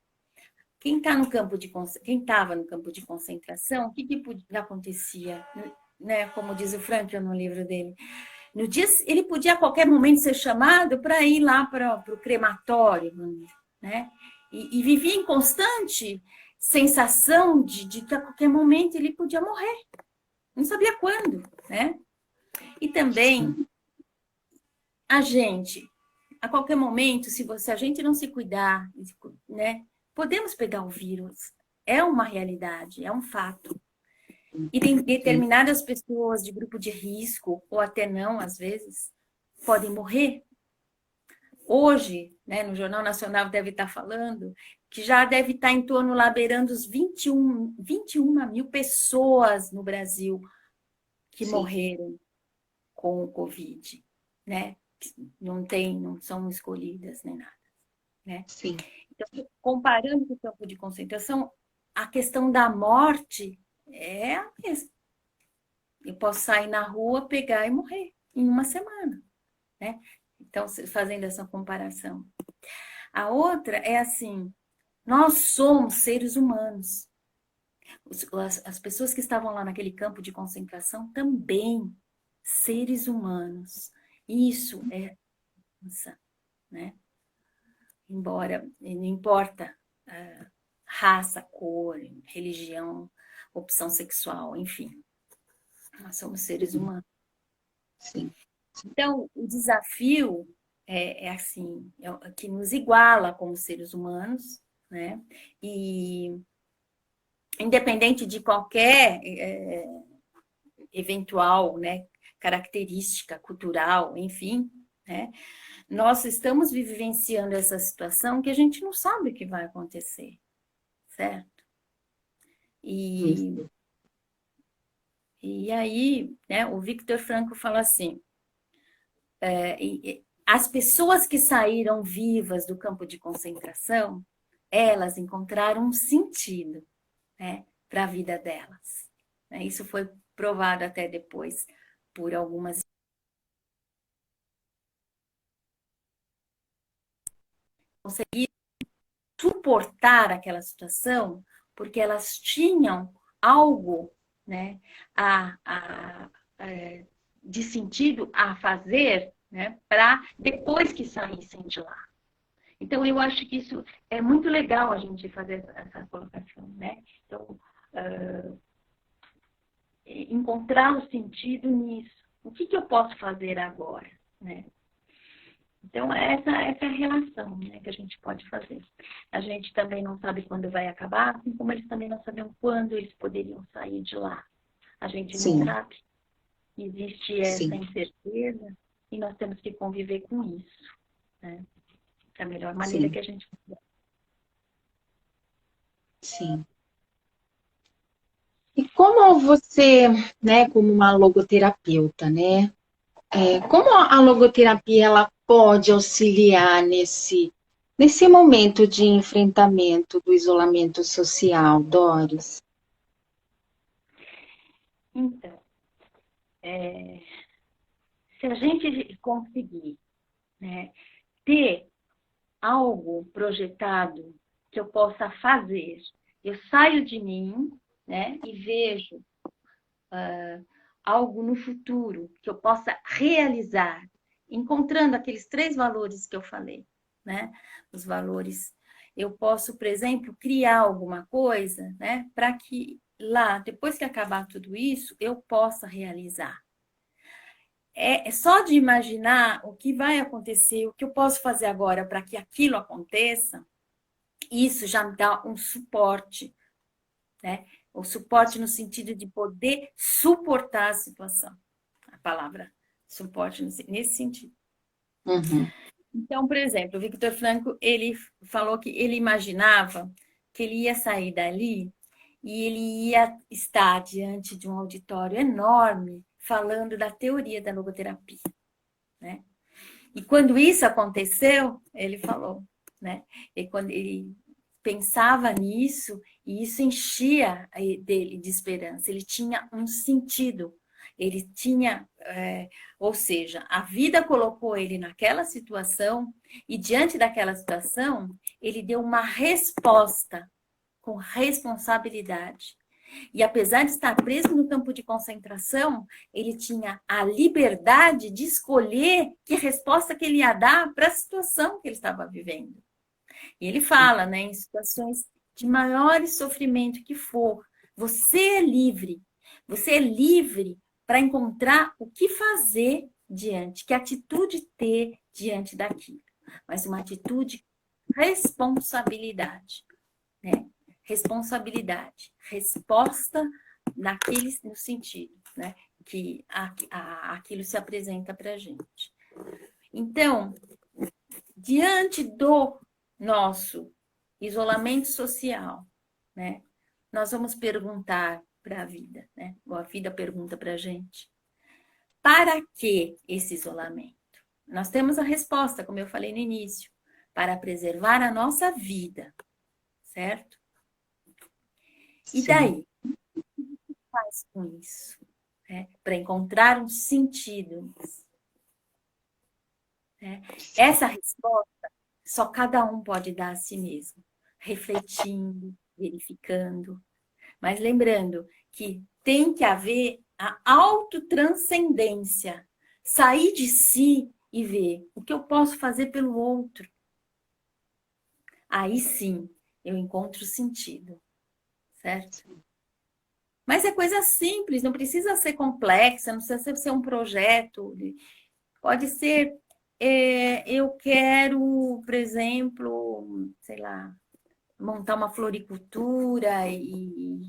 Speaker 2: Quem estava no campo de concentração, o que acontecia, né? Como diz o Frankl no livro dele, no dia ele podia a qualquer momento ser chamado para ir lá para o crematório, né? E vivia em constante sensação de que a qualquer momento ele podia morrer, não sabia quando, né? E também a gente, a qualquer momento, se a gente não se cuidar, né? Podemos pegar o vírus. É uma realidade, é um fato. E tem determinadas pessoas de grupo de risco, ou até não, às vezes, podem morrer. Hoje, né, no Jornal Nacional deve estar falando que já deve estar em torno, lá beirando os 21 mil pessoas no Brasil que morreram com o Covid, né? Não são escolhidas nem nada, né?
Speaker 1: Sim.
Speaker 2: Então, comparando com o campo de concentração, a questão da morte é a mesma. Eu posso sair na rua, pegar e morrer em uma semana, né? Então, fazendo essa comparação. A outra é assim, nós somos seres humanos. As pessoas que estavam lá naquele campo de concentração também. seres humanos. Isso é mudança, né? Embora não importa raça, cor, religião, opção sexual, enfim, nós somos seres humanos.
Speaker 1: Sim.
Speaker 2: Então, o desafio é assim, é o que nos iguala como seres humanos, né? E independente de qualquer eventual, né, característica cultural, enfim, né? Nós estamos vivenciando essa situação que a gente não sabe o que vai acontecer, certo? E aí, né, o Viktor Frankl fala assim, as pessoas que saíram vivas do campo de concentração, elas encontraram um sentido, né, para a vida delas. Isso foi provado até depois por algumas conseguiram suportar aquela situação porque elas tinham algo, né, de sentido a fazer, né, para depois que saíssem de lá. Então, eu acho que isso é muito legal a gente fazer essa colocação, né? Então, encontrar o sentido nisso. O que eu posso fazer agora, né? Então, essa é a relação, né, que a gente pode fazer. A gente também não sabe quando vai acabar, assim como eles também não sabiam quando eles poderiam sair de lá. A gente não sabe. Existe essa incerteza e nós temos que conviver com isso, né? Da melhor maneira que a gente puder.
Speaker 1: Sim. E como você, né, como uma logoterapeuta, né, como a logoterapia ela pode auxiliar nesse momento de enfrentamento do isolamento social, Doris?
Speaker 2: Então, se a gente conseguir, né, ter algo projetado que eu possa fazer, eu saio de mim, né, e vejo algo no futuro que eu possa realizar, encontrando aqueles 3 valores que eu falei, né? Os valores. Eu posso, por exemplo, criar alguma coisa, né? Para que lá, depois que acabar tudo isso, eu possa realizar. É só de imaginar o que vai acontecer, o que eu posso fazer agora para que aquilo aconteça, isso já me dá um suporte, né? O suporte no sentido de poder suportar a situação. A palavra suporte nesse sentido.
Speaker 1: Uhum.
Speaker 2: Então, por exemplo, o Viktor Frankl, ele falou que ele imaginava que ele ia sair dali e ele ia estar diante de um auditório enorme falando da teoria da logoterapia, né? E quando isso aconteceu, ele falou, né? E quando ele pensava nisso, e isso enchia dele de esperança. Ele tinha um sentido. Ele tinha, ou seja, a vida colocou ele naquela situação e diante daquela situação, ele deu uma resposta com responsabilidade. E apesar de estar preso no campo de concentração, ele tinha a liberdade de escolher que resposta que ele ia dar para a situação que ele estava vivendo. E ele fala, né, em situações de maior sofrimento que for, você é livre. Você é livre para encontrar o que fazer diante, que atitude ter diante daquilo. Mas uma atitude responsabilidade, né? Responsabilidade, resposta no sentido, né? Que aquilo se apresenta para a gente. Então, diante do nosso isolamento social, né? Nós vamos perguntar para a vida, né? Ou a vida pergunta para a gente: para que esse isolamento? Nós temos a resposta, como eu falei no início, para preservar a nossa vida, certo? E daí? O que faz com isso? Para encontrar um sentido. Essa resposta só cada um pode dar a si mesmo, refletindo, verificando. Mas lembrando que tem que haver a autotranscendência. Sair de si e ver o que eu posso fazer pelo outro. Aí sim, eu encontro sentido, certo? Mas é coisa simples, não precisa ser complexa, não precisa ser um projeto. Pode ser, eu quero, por exemplo, sei lá, montar uma floricultura e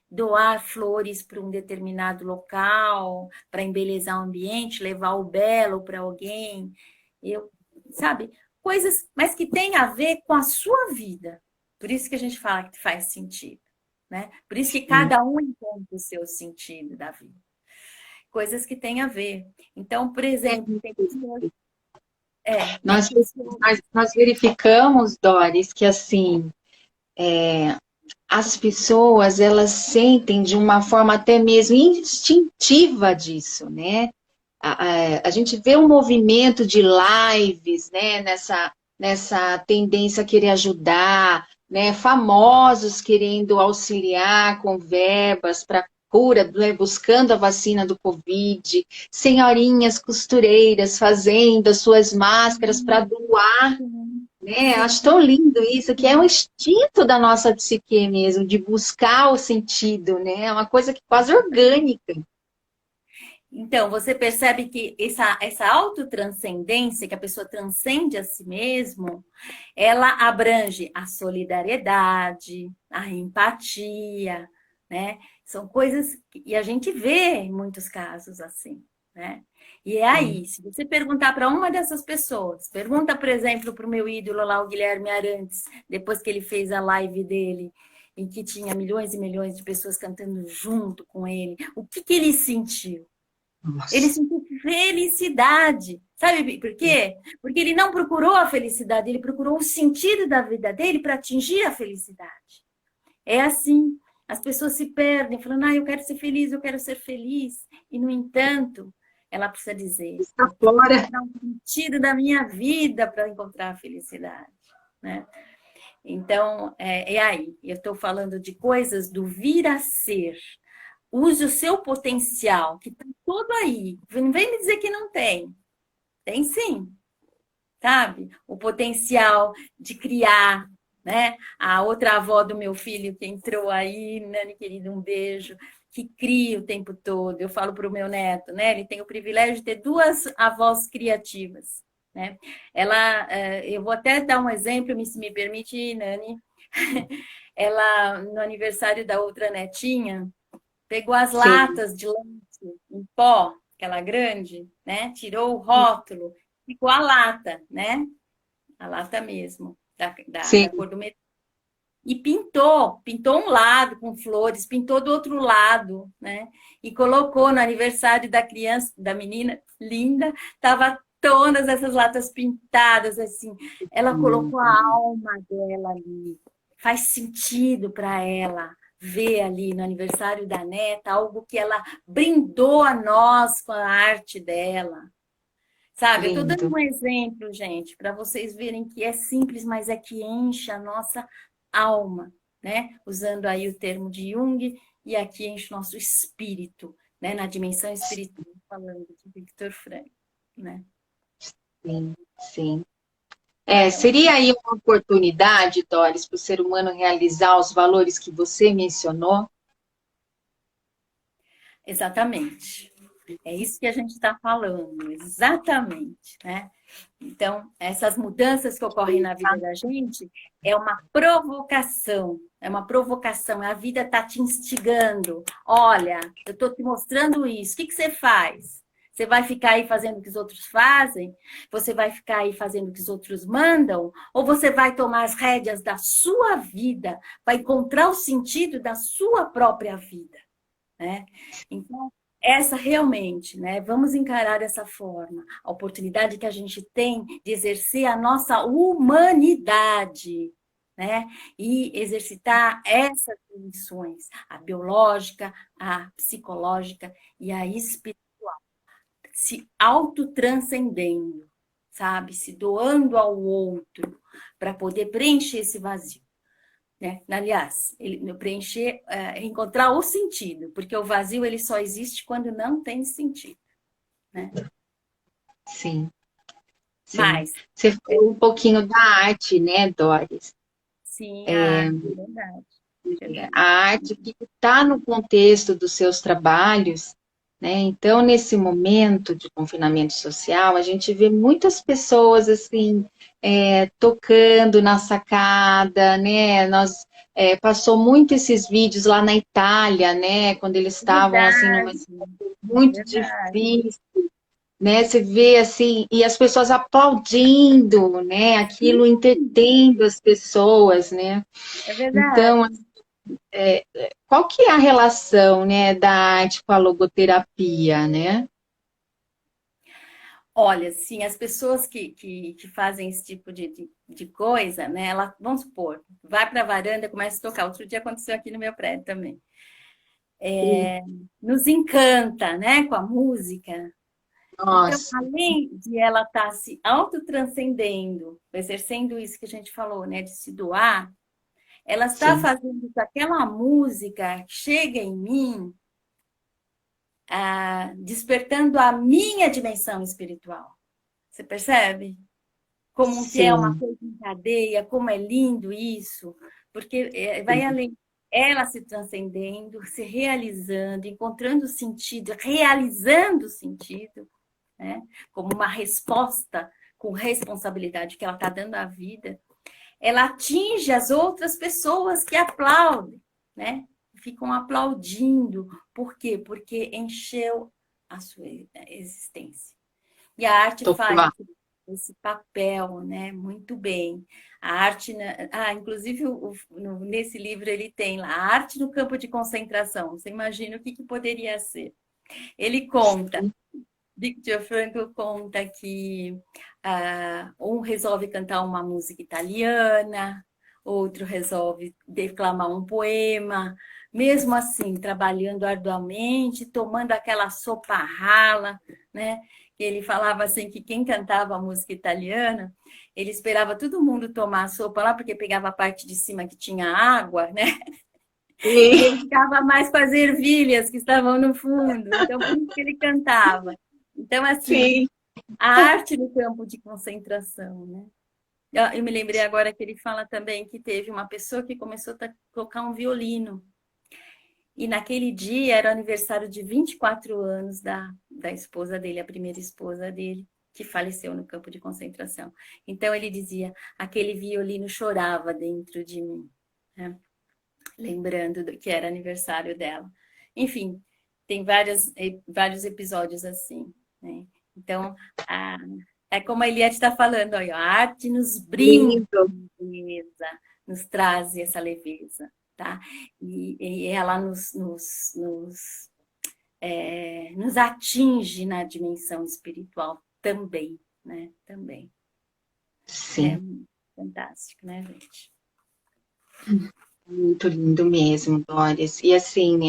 Speaker 2: doar flores para um determinado local, para embelezar o ambiente, levar o belo para alguém. Sabe, coisas, mas que tem a ver com a sua vida. Por isso que a gente fala que faz sentido, né? Por isso que
Speaker 1: Sim.
Speaker 2: cada um encontra o seu sentido da vida. Coisas que têm a ver. Então, por exemplo, tem pessoas. Tem
Speaker 1: Nós,
Speaker 2: pessoas.
Speaker 1: nós verificamos, Doris, que assim, as pessoas, elas sentem de uma forma até mesmo instintiva disso, né? A gente vê um movimento de lives, né, nessa tendência a querer ajudar, né, famosos querendo auxiliar com verbas para cura, né, buscando a vacina do Covid, senhorinhas costureiras fazendo as suas máscaras para doar,
Speaker 2: Sim,
Speaker 1: né?
Speaker 2: sim.
Speaker 1: Acho tão lindo isso, que é um instinto da nossa psique mesmo, de buscar o sentido, né? É uma coisa que quase orgânica.
Speaker 2: Então, você percebe que essa autotranscendência, que a pessoa transcende a si mesmo, ela abrange a solidariedade, a empatia, né? São coisas e a gente vê em muitos casos assim, né? E é aí, se você perguntar para uma dessas pessoas, pergunta, por exemplo, para o meu ídolo lá, o Guilherme Arantes, depois que ele fez a live dele, em que tinha milhões e milhões de pessoas cantando junto com ele, o que que ele sentiu? Ele
Speaker 1: Nossa.
Speaker 2: sentiu felicidade. Sabe por quê? Porque ele não procurou a felicidade, ele procurou o sentido da vida dele para atingir a felicidade. É assim. As pessoas se perdem, falando, eu quero ser feliz, eu quero ser feliz. E, no entanto, ela precisa dizer,
Speaker 1: Está
Speaker 2: eu preciso
Speaker 1: fora.
Speaker 2: encontrar um sentido da minha vida para encontrar a felicidade. Né? Então, é aí. Eu estou falando de coisas do vir a ser. Use o seu potencial, que está todo aí. Não vem me dizer que não tem. Tem sim, sabe? O potencial de criar, né? A outra avó do meu filho que entrou aí, Nani, querido, um beijo, que cria o tempo todo. Eu falo para o meu neto, né? Ele tem o privilégio de ter duas avós criativas, né? Eu vou até dar um exemplo, se me permite, Nani. Ela, no aniversário da outra netinha, pegou as
Speaker 1: Sim,
Speaker 2: latas de leite em pó, aquela grande, né? Tirou o rótulo, ficou a lata, né? A lata mesmo, da
Speaker 1: sim.
Speaker 2: cor do metal. E pintou um lado com flores, pintou do outro lado, né? E colocou no aniversário da criança, da menina linda, tava todas essas latas pintadas assim. Ela colocou a alma dela ali. Faz sentido para ela ver ali no aniversário da neta algo que ela brindou a nós com a arte dela. Sabe, eu estou dando
Speaker 1: Lindo.
Speaker 2: um exemplo, gente, para vocês verem que é simples, mas é que enche a nossa alma, né? Usando aí o termo de Jung, e aqui enche o nosso espírito, né? Na dimensão espiritual, falando de Viktor Frankl, né?
Speaker 1: Sim, sim.
Speaker 2: Então,
Speaker 1: Seria aí uma oportunidade, Doris, para o ser humano realizar os valores que você mencionou?
Speaker 2: exatamente. É isso que a gente está falando, exatamente, né? Então, essas mudanças que ocorrem na vida da gente é uma provocação, a vida está te instigando. Olha, eu estou te mostrando isso, o que você faz? Você vai ficar aí fazendo o que os outros fazem? Você vai ficar aí fazendo o que os outros mandam? Ou você vai tomar as rédeas da sua vida, vai encontrar o sentido da sua própria vida? Né? Então, essa realmente, né? Vamos encarar dessa forma a oportunidade que a gente tem de exercer a nossa humanidade, né? E exercitar essas dimensões, a biológica, a psicológica e a espiritual, se autotranscendendo, sabe? Se doando ao outro para poder preencher esse vazio. né? Aliás, ele, preencher, encontrar o sentido, porque o vazio ele só existe quando não tem sentido, né?
Speaker 1: Sim, sim.
Speaker 2: Mas,
Speaker 1: Você falou um pouquinho da arte, né, Doris?
Speaker 2: sim, a arte, é verdade, verdade.
Speaker 1: A arte que está no contexto dos seus trabalhos, né? Então, nesse momento de confinamento social, a gente vê muitas pessoas assim tocando na sacada, né? Nós passou muito esses vídeos lá na Itália, né? Quando eles estavam assim numa
Speaker 2: Verdade,
Speaker 1: situação muito
Speaker 2: verdade.
Speaker 1: difícil, né? Você vê assim e as pessoas aplaudindo, né? Aquilo entretendo as pessoas, né?
Speaker 2: É verdade.
Speaker 1: Então, qual que é a relação, né, da arte com a logoterapia, né?
Speaker 2: Olha, sim, as pessoas que fazem esse tipo de coisa, né? Ela, vamos supor, vai para a varanda e começa a tocar. Outro dia aconteceu aqui no meu prédio também. Nos encanta, né, com a música. Então,
Speaker 1: Nossa,
Speaker 2: além de ela estar se autotranscendendo, exercendo isso que a gente falou, né, de se doar, ela está
Speaker 1: sim,
Speaker 2: fazendo que aquela música chega em mim, despertando a minha dimensão espiritual. Você percebe? Como que é uma
Speaker 1: sim,
Speaker 2: coisa em cadeia, como é lindo isso, porque vai além. Ela se transcendendo, se realizando, encontrando sentido, realizando sentido, né? Como uma resposta com responsabilidade que ela está dando à vida, ela atinge as outras pessoas que aplaudem, né? Ficam aplaudindo. Por quê? Porque encheu a sua existência. E a arte faz
Speaker 1: tocou.
Speaker 2: esse papel, né? Muito bem. A arte, inclusive nesse livro ele tem lá, a arte no campo de concentração. Você imagina o que poderia ser? Ele conta, Victor Frankl conta que um resolve cantar uma música italiana, outro resolve declamar um poema, mesmo assim, trabalhando arduamente, tomando aquela sopa rala, né? Ele falava assim que quem cantava a música italiana, ele esperava todo mundo tomar a sopa lá, porque pegava a parte de cima que tinha água, né? E ele ficava mais com as ervilhas que estavam no fundo. Então, por isso que ele cantava. Então, assim,
Speaker 1: Sim,
Speaker 2: a arte no campo de concentração, né? Eu me lembrei agora que ele fala também que teve uma pessoa que começou a tocar um violino. E naquele dia era o aniversário de 24 anos da esposa dele, a primeira esposa dele, que faleceu no campo de concentração. Então ele dizia: aquele violino chorava dentro de mim, né? Lembrando que era aniversário dela. Enfim, tem vários episódios assim, né? Então, a, é como a Eliette está falando, aí, ó, a arte nos brinda
Speaker 1: lindo.
Speaker 2: leveza, nos traz essa leveza, tá? E ela nos atinge na dimensão espiritual também, né? Também. É
Speaker 1: Sim,
Speaker 2: fantástico, né, gente?
Speaker 1: muito lindo mesmo, Doris. E assim,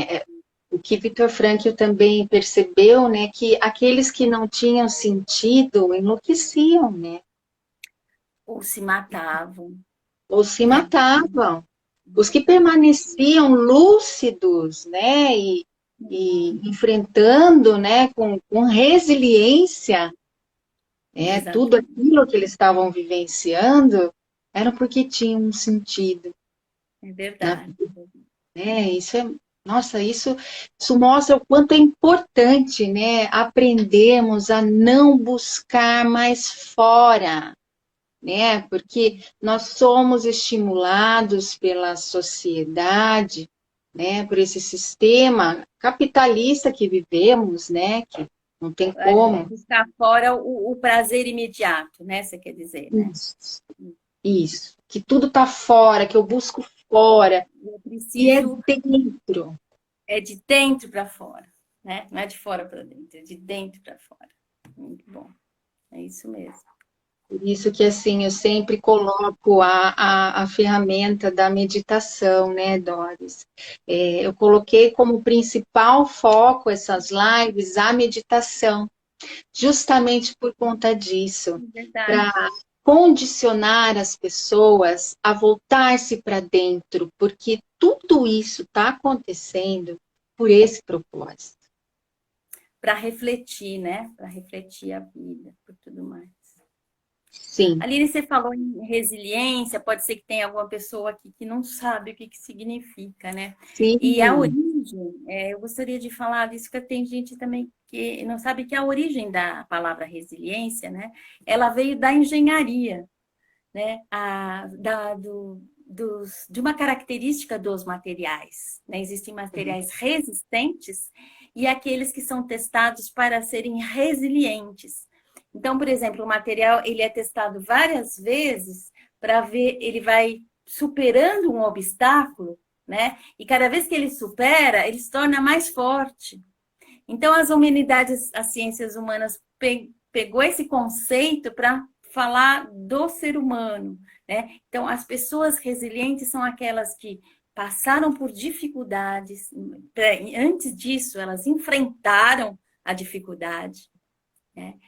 Speaker 1: o que Viktor Frankl também percebeu, né, que aqueles que não tinham sentido enlouqueciam, né?
Speaker 2: Ou se matavam,
Speaker 1: Ou se
Speaker 2: né?
Speaker 1: matavam. Os que permaneciam lúcidos, né, e enfrentando, né, com resiliência, né, tudo
Speaker 2: Exatamente,
Speaker 1: aquilo que eles estavam vivenciando, era porque tinha um sentido,
Speaker 2: é
Speaker 1: na
Speaker 2: verdade.
Speaker 1: né? Nossa, isso mostra o quanto é importante, né, aprendermos a não buscar mais fora, né? Porque nós somos estimulados pela sociedade, né, por esse sistema capitalista que vivemos, né, que não tem como.
Speaker 2: Buscar fora o prazer imediato, né? Você quer dizer, né?
Speaker 1: Isso, isso, que tudo está fora, que eu busco fora,
Speaker 2: Eu
Speaker 1: e é
Speaker 2: preciso
Speaker 1: dentro.
Speaker 2: de dentro para fora, né? Não é de fora para dentro, é de dentro para fora. Muito bom, é isso mesmo.
Speaker 1: Por isso que, assim, eu sempre coloco a ferramenta da meditação, né, Doris? Eu coloquei como principal foco essas lives a meditação, justamente por conta disso,
Speaker 2: É verdade.
Speaker 1: condicionar as pessoas a voltar-se para dentro, porque tudo isso está acontecendo por esse propósito.
Speaker 2: Para refletir, né? Para refletir a vida, por tudo mais.
Speaker 1: Sim.
Speaker 2: Aline, você falou em resiliência, pode ser que tenha alguma pessoa aqui que não sabe o que significa, né?
Speaker 1: Sim.
Speaker 2: E a origem, eu gostaria de falar disso, que tem gente também que não sabe que a origem da palavra resiliência, né? Ela veio da engenharia, né? De uma característica dos materiais, né? Existem materiais resistentes e aqueles que são testados para serem resilientes. Então, por exemplo, o material ele é testado várias vezes para ver, ele vai superando um obstáculo, né? E cada vez que ele supera, ele se torna mais forte. Então, as humanidades, as ciências humanas pegou esse conceito para falar do ser humano, né? Então, as pessoas resilientes são aquelas que passaram por dificuldades, antes disso, elas enfrentaram a dificuldade, né?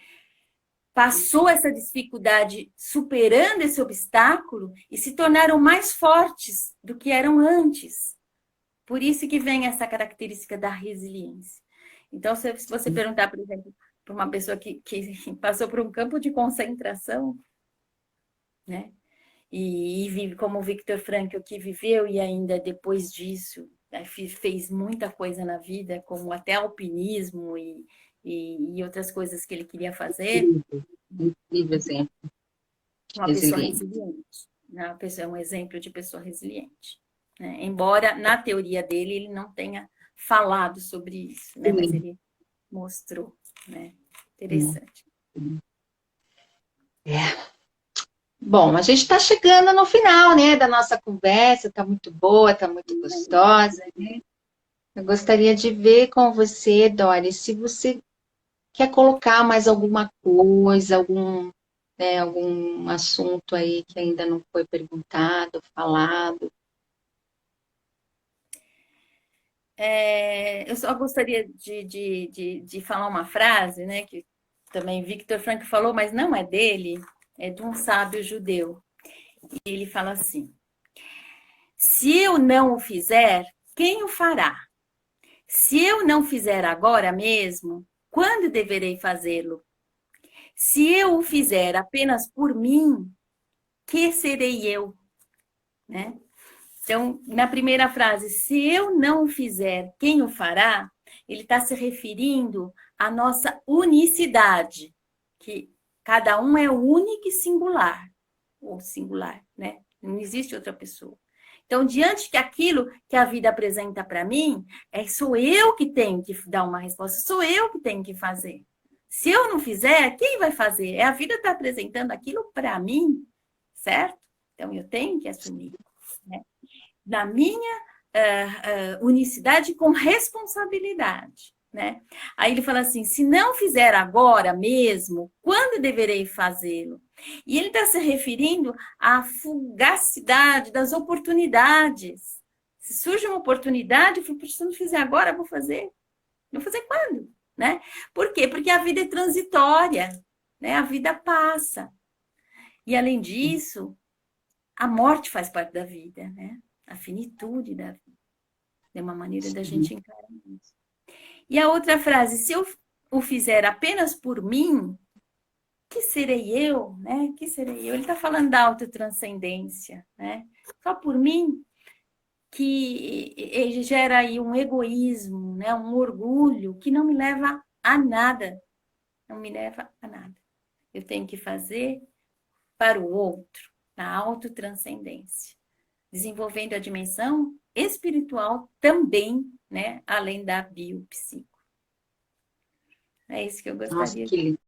Speaker 2: Passou essa dificuldade superando esse obstáculo e se tornaram mais fortes do que eram antes. Por isso que vem essa característica da resiliência. Então, se você perguntar, por exemplo, para uma pessoa que passou por um campo de concentração, né? E vive como o Viktor Frankl, que viveu e ainda depois disso fez muita coisa na vida, como até alpinismo e outras coisas que ele queria fazer.
Speaker 1: Incrível exemplo.
Speaker 2: Uma pessoa resiliente. Uma pessoa, é um exemplo de pessoa resiliente. Né? Embora, na teoria dele, ele não tenha falado sobre isso, né? Mas ele mostrou. Né? Interessante.
Speaker 1: Bom, a gente está chegando no final, né, da nossa conversa, está muito boa, está muito gostosa, né? Eu gostaria de ver com você, Doris, se você quer colocar mais alguma coisa, algum assunto aí que ainda não foi perguntado, falado.
Speaker 2: Eu só gostaria de falar uma frase, né, que também Viktor Frankl falou, mas não é dele, é de um sábio judeu. E ele fala assim: se eu não o fizer, quem o fará? Se eu não fizer agora mesmo, quando deverei fazê-lo? Se eu o fizer apenas por mim, que serei eu? Né? Então, na primeira frase, se eu não o fizer, quem o fará? Ele está se referindo à nossa unicidade, que cada um é único e singular, ou singular, né? Não existe outra pessoa. Então, diante de aquilo que a vida apresenta para mim, sou eu que tenho que dar uma resposta, sou eu que tenho que fazer. Se eu não fizer, quem vai fazer? É a vida está apresentando aquilo para mim, certo? Então, eu tenho que assumir. Né? Da minha unicidade com responsabilidade. Né? Aí ele fala assim: se não fizer agora mesmo, quando deverei fazê-lo? E ele está se referindo à fugacidade das oportunidades. Se surge uma oportunidade, eu falo, se eu não fizer agora, eu vou fazer. Vou fazer quando? Né? Por quê? Porque a vida é transitória, né? A vida passa. E além disso, a morte faz parte da vida, né? A finitude da vida. É uma maneira da gente encarar isso. E a outra frase: se eu o fizer apenas por mim, que serei eu, né? Que serei eu? Ele está falando da autotranscendência, né? Só por mim, que gera aí um egoísmo, né? Um orgulho que não me leva a nada. Não me leva a nada. Eu tenho que fazer para o outro, na autotranscendência, desenvolvendo a dimensão espiritual também, né? Além da biopsico. É isso que eu gostaria.
Speaker 1: Nossa, que lindo.